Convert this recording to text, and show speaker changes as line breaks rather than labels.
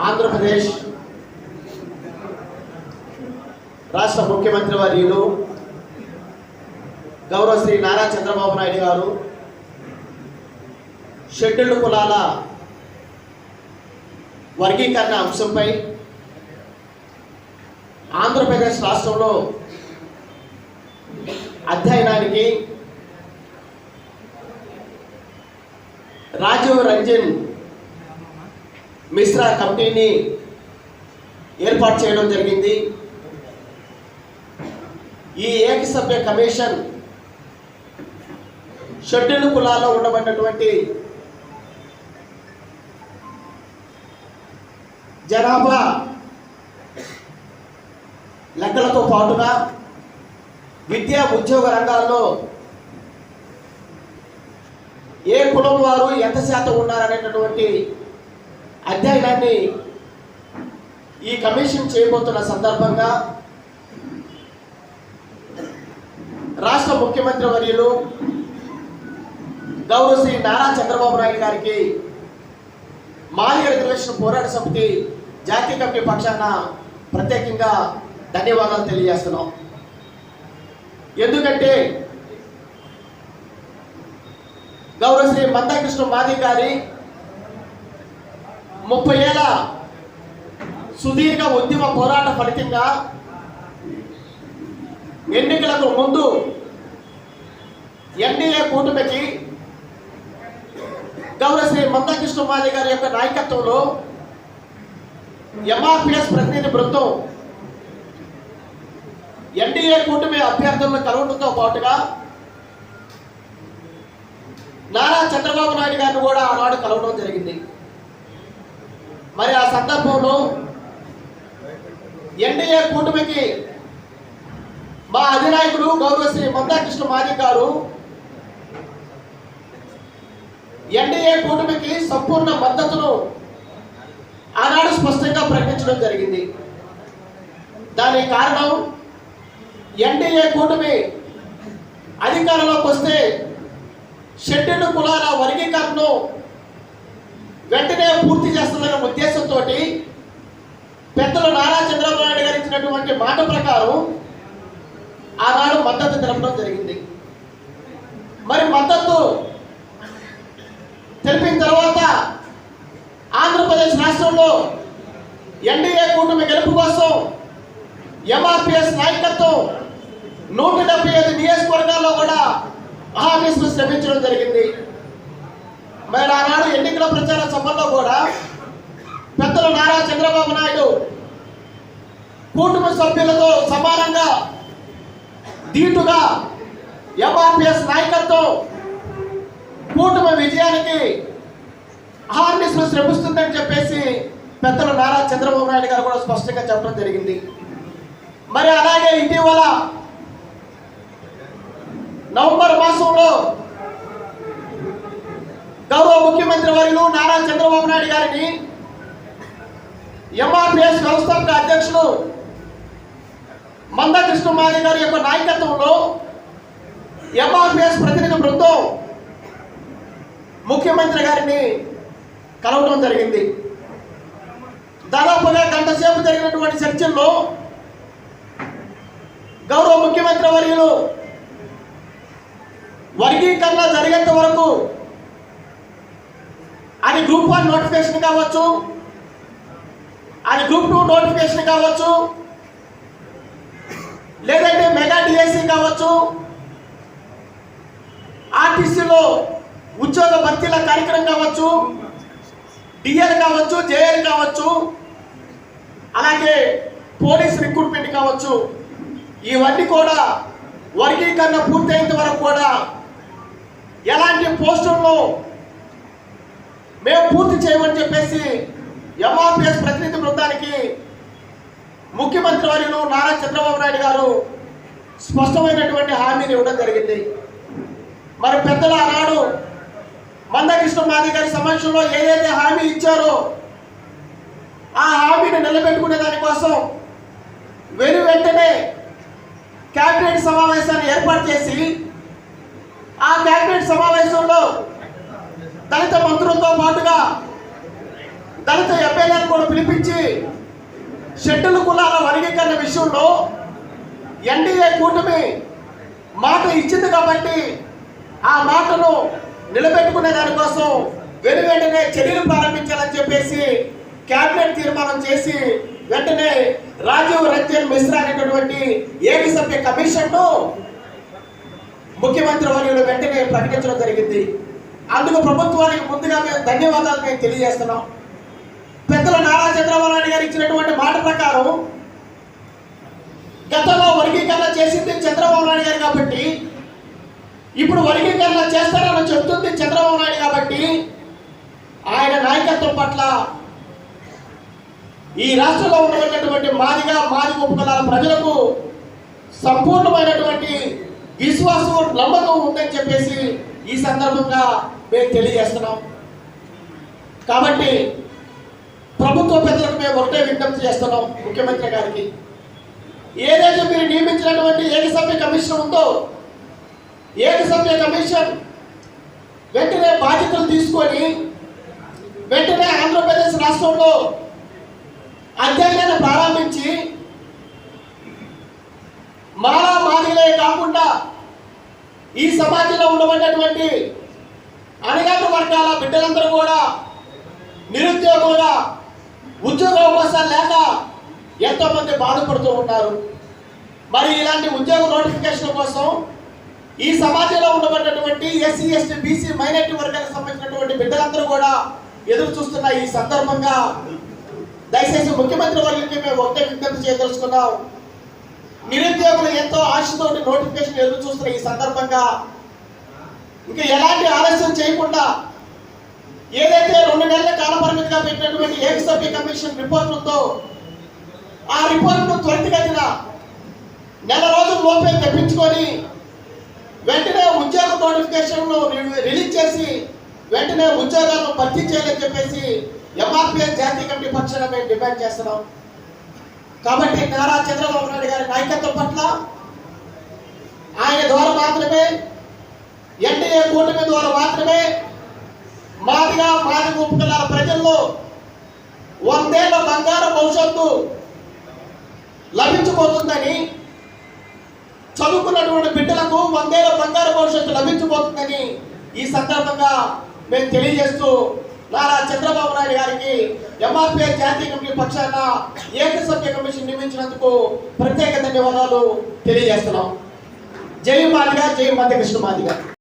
ఆంధ్రప్రదేశ్ రాష్ట్ర ముఖ్యమంత్రి వర్యులు గౌరవ శ్రీ నారా చంద్రబాబు నాయుడు గారు షెడ్యూల్డ్ కులాల వర్గీకరణ అంశంపై ఆంధ్రప్రదేశ్ రాష్ట్రంలో అధ్యయనానికి రాజీవ్ రంజన్ మిశ్రా కమిటీని ఏర్పాటు చేయడం జరిగింది. ఈ ఏకసభ్య కమిషన్ షెడ్యూల్డ్ కులాల్లో ఉండబడినటువంటి జనాభా లెక్కలతో పాటుగా విద్యా ఉద్యోగ రంగాల్లో ఏ కులం వారు ఎంత శాతం ఉన్నారనేటటువంటి అధ్యయనాన్ని ఈ కమిషన్ చేయబోతున్న సందర్భంగా రాష్ట్ర ముఖ్యమంత్రి వర్యులు గౌరవ శ్రీ నారా చంద్రబాబు నాయుడు గారికి మాదిగ రిజర్వేషన్ పోరాట సమితి జాతీయ కమిటీ పక్షాన ప్రత్యేకంగా ధన్యవాదాలు తెలియజేస్తున్నాం. ఎందుకంటే గౌరవ శ్రీ మందాకృష్ణ మాదిగ గారి 30 ఏళ్ల సుదీర్ఘ ఉద్యమ పోరాట ఫలితంగా ఎన్నికలకు ముందు ఎన్డీఏ కూటమికి గౌరవ శ్రీ మందాకృష్ణ మాదిగ గారి యొక్క నాయకత్వంలో ఎంఆర్పిఎస్ ప్రతినిధి బృందం ఎన్డీఏ కూటమి అభ్యర్థులను కలవడంతో పాటుగా నారా చంద్రబాబు నాయుడు గారిని కూడా ఆనాడు కలవడం జరిగింది. మరి ఆ సందర్భంలో ఎన్డీఏ కూటమికి మా అధినాయకుడు గౌరవ శ్రీ మందాకృష్ణ మాదిగ గారు ఎన్డీఏ కూటమికి సంపూర్ణ మద్దతును ఆనాడు స్పష్టంగా ప్రకటించడం జరిగింది. దానికి కారణం ఎన్డీఏ కూటమి అధికారంలోకి వస్తే షెడ్యూల్డ్ కులాల వర్గీకరణను వెంటనే పూర్తి చేస్తుందనే ఉద్దేశంతో పెద్దలు నారా చంద్రబాబు నాయుడు గారు ఇచ్చినటువంటి మాట ప్రకారం ఆనాడు మద్దతు తెలపడం జరిగింది. మరి మద్దతు తెలిపిన తర్వాత ఆంధ్రప్రదేశ్ రాష్ట్రంలో ఎన్డీఏ కూటమి గెలుపు కోసం ఎంఆర్పిఎస్ నాయకత్వం 175 నియోజకవర్గాల్లో కూడా అహర్నిశలు శ్రమించడం జరిగింది. మరి ఆనాడు ఎన్నికల ప్రచార సభల్లో కూడా పెద్దలు నారా చంద్రబాబు నాయుడు కూటమి సభ్యులతో సమానంగా ధీటుగా ఎంఆర్పిఎస్ నాయకత్వం కూటమి విజయానికి అహర్నిశలు శ్రమిస్తుందని చెప్పేసి పెద్దలు నారా చంద్రబాబు నాయుడు గారు కూడా స్పష్టంగా చెప్పడం జరిగింది. మరి అలాగే ఇటీవల నవంబర్ మాసంలో గౌరవ ముఖ్యమంత్రి వర్యులు నారా చంద్రబాబు నాయుడు గారిని ఎంఆర్పిఎస్ వ్యవస్థాపక అధ్యక్షుడు మందాకృష్ణ మాదిగ గారి యొక్క నాయకత్వంలో ఎంఆర్పిఎస్ ప్రతినిధి బృందం ముఖ్యమంత్రి గారిని కలవడం జరిగింది. దాదాపుగా గంట సేపు జరిగినటువంటి చర్చల్లో గౌరవ ముఖ్యమంత్రి వర్యులు వర్గీకరణ జరిగేంత వరకు అది గ్రూప్ 1 నోటిఫికేషన్ కావచ్చు, అది గ్రూప్ 2 నోటిఫికేషన్ కావచ్చు, లేదంటే మెగా డిఎస్సి కావచ్చు, ఆర్టీసీలో ఉద్యోగ భర్తీల కార్యక్రమం కావచ్చు, డిఎల్ కావచ్చు, జేఎల్ కావచ్చు, అలాగే పోలీస్ రిక్రూట్మెంట్ కావచ్చు, ఇవన్నీ కూడా వర్గీకరణ పూర్తయ్యేంత వరకు కూడా ఎలాంటి పోస్టులను మేము పూర్తి చేయమని చెప్పేసి ఎంఆర్పిఎస్ ప్రతినిధి బృందానికి ముఖ్యమంత్రి వర్యులు నారా చంద్రబాబు నాయుడు గారు స్పష్టమైనటువంటి హామీని ఇవ్వడం జరిగింది. మరి పెద్దల ఆనాడు మందాకృష్ణ మాదిగ గారి సమక్షంలో ఏదైతే హామీ ఇచ్చారో ఆ హామీని నిలబెట్టుకునే దానికోసం వెంటనే కేబినెట్ సమావేశాన్ని ఏర్పాటు చేసి ఆ కేబినెట్ సమావేశంలో దళిత మంత్రులతో పాటుగా దళిత ఎమ్మెల్యేలు కూడా పిలిపించి షెడ్యూల్ కులాల వర్గీకరణ విషయంలో ఎన్డీఏ కూటమి మాట ఇచ్చింది కాబట్టి ఆ మాటను నిలబెట్టుకునే దానికోసం వెంటనే చర్యలు ప్రారంభించాలని చెప్పేసి కేబినెట్ తీర్మానం చేసి వెంటనే రాజీవ్ రంజన్ మిశ్రా అనేటటువంటి ఏకసభ్య కమిషన్ను ముఖ్యమంత్రి వర్యులు వెంటనే ప్రకటించడం జరిగింది. అందుకు ప్రభుత్వానికి ముందుగా మేము ధన్యవాదాలు మేము తెలియజేస్తున్నాం. పెద్దల నారా చంద్రబాబు నాయుడు గారు ఇచ్చినటువంటి మాట ప్రకారం గతంలో వర్గీకరణ చేసింది చంద్రబాబు నాయుడు గారు కాబట్టి, ఇప్పుడు వర్గీకరణ చేస్తారని చెప్తుంది చంద్రబాబు నాయుడు కాబట్టి, ఆయన నాయకత్వం పట్ల ఈ రాష్ట్రంలో ఉన్నటువంటి మాదిగ ఉపకులాల ప్రజలకు సంపూర్ణమైనటువంటి విశ్వాసం నమ్మకం ఉందని చెప్పేసి ఈ సందర్భంగా మేము తెలియజేస్తున్నాం. కాబట్టి ప్రభుత్వ పెద్దలకు మేము ఒకటే విజ్ఞప్తి చేస్తున్నాం. ముఖ్యమంత్రి గారికి ఏదైతే మీరు నియమించినటువంటి ఏకసభ్య కమిషన్ ఉందో, ఏకసభ్య కమిషన్ వెంటనే బాధ్యతలు తీసుకొని వెంటనే ఆంధ్రప్రదేశ్ రాష్ట్రంలో అధ్యయనాన్ని ప్రారంభించి మాదిగలే కాకుండా ఈ సమాజంలో ఉండబడినటువంటి అణగారిన వర్గాల బిడ్డలందరూ కూడా నిరుద్యోగులుగా ఉద్యోగ అవకాశాలు లేక ఎంతోమంది బాధపడుతూ ఉన్నారు. మరి ఇలాంటి ఉద్యోగ నోటిఫికేషన్ కోసం ఈ సమాజంలో ఉండబడినటువంటి ఎస్సీ ఎస్టీ బీసీ మైనారిటీ వర్గాలకు సంబంధించినటువంటి బిడ్డలందరూ కూడా ఎదురు చూస్తున్న ఈ సందర్భంగా దయచేసి ముఖ్యమంత్రి వర్గానికి మేము ఒకటే విజ్ఞప్తి చేయదలుచుకున్నాం. నిరుద్యోగులు ఎంతో ఆశతోటి నోటిఫికేషన్ ఎదురు చూస్తున్న ఈ సందర్భంగా ఇంకా ఎలాంటి ఆలస్యం చేయకుండా ఏదైతే 2 నెలల కాల పరిమితిగా పెట్టినటువంటి ఏకసభ్య కమిషన్ రిపోర్ట్ ఉందో ఆ రిపోర్ట్ను త్వరితగతిన నెల రోజుల లోపే తెప్పించుకొని వెంటనే ఉద్యోగ నోటిఫికేషన్ను రిలీజ్ చేసి వెంటనే ఉద్యోగాలను భర్తీ చేయాలని చెప్పేసి ఎంఆర్పీఎస్ జాతీయ కమిటీ పక్షాన మేము డిమాండ్ చేస్తున్నాం. కాబట్టి నారా చంద్రబాబు నాయుడు గారి నాయకత్వం పట్ల ఆయన ద్వారా మాత్రమే, ఎన్డీఏ కూటమి ద్వారా మాత్రమే మాదిగ ఉపకులాల ప్రజల్లో 100 ఏళ్ల బంగారు భవిష్యత్తు లభించబోతుందని, చదువుకున్నటువంటి బిడ్డలకు 100 ఏళ్ల బంగారు భవిష్యత్తు లభించబోతుందని ఈ సందర్భంగా మేము తెలియజేస్తూ నారా చంద్రబాబు నాయుడు గారికి ఎంఆర్పీఎస్ జాతీయ కమిటీ పక్షాన ఏకసభ్య కమిషన్ నియమించినందుకు ప్రత్యేక ధన్యవాదాలు తెలియజేస్తున్నాం. జై మాదిగ, జై మధ్యకృష్ణ మాదిగ.